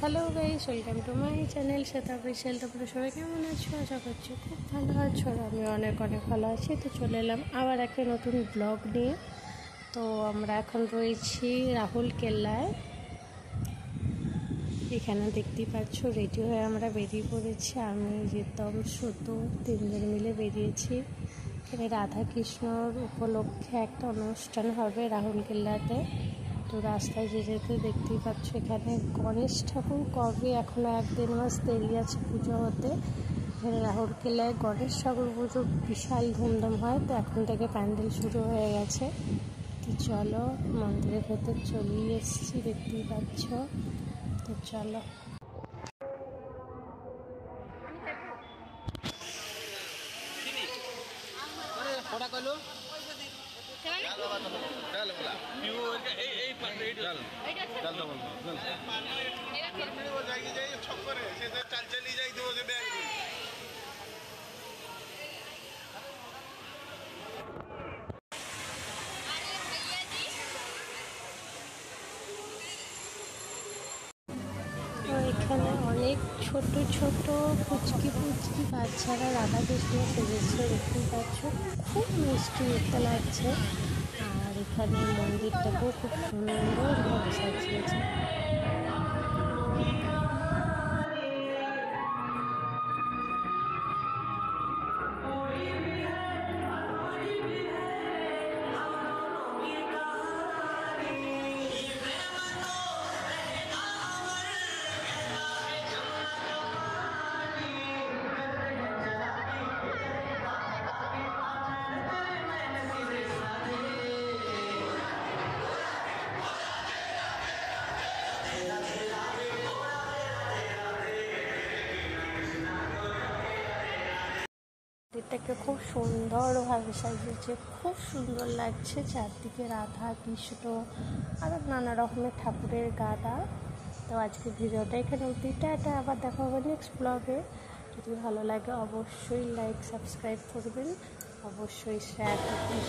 Hello guys, welcome to my channel Shweta official. তোমরা সবাই কেমন আছো? আশা করছি খুব ভালো আছো। আমি অনেক ভালো আছি। তো চলে এলাম আবার একটা নতুন ব্লগ নিয়ে। তো আমরা এখন রয়েছি রাহুল কেল্লায়। এখানে দেখতেই পাচ্ছ রেডি হয়ে আমরা বেরিয়ে পড়েছি। আমি রিতম সুতো তিনজন মিলে বেরিয়েছি। এখানে রাধাকৃষ্ণর উপলক্ষে একটা অনুষ্ঠান হবে রাহুল কেল্লাতে। তো রাস্তায় যেতে দেখতেই পাচ্ছ এখানে গণেশ ঠাকুর কবে এখনো 1-1.5 মাস দেরি আছে পুজো হতে। এখানে রাহুল কেল্লায় গণেশ ঠাকুর পুজো বিশাল ধুমধাম হয়। তো এখন থেকে প্যান্ডেল শুরু হয়ে গেছে। তো চলো, মন্দিরের ভেতর চলেই এসেছি, দেখতেই পাচ্ছ। তো চলো। তো এখানে অনেক ছোট ছোট পুচকি বাচ্চারা রাধাকৃষ্ণ সেজেছে, দেখতেই পাচ্ছ। খুব মিষ্টি দেখতে লাগছে। আর এখানে মন্দিরটাকেও খুব সুন্দরভাবে সাজিয়েছে। মন্দিরটাকে খুব সুন্দরভাবে সাজিয়েছে, খুব সুন্দর লাগছে। চারদিকে রাধা কৃষ্ণ আর নানা রকমের ঠাকুরের গাদা। তো আজকে ভিডিওটা এখানে টাটা। আবার দেখা হবে নেক্সট ব্লগে। যদি ভালো লাগে অবশ্যই লাইক সাবস্ক্রাইব করবেন, অবশ্যই শেয়ার করবেন।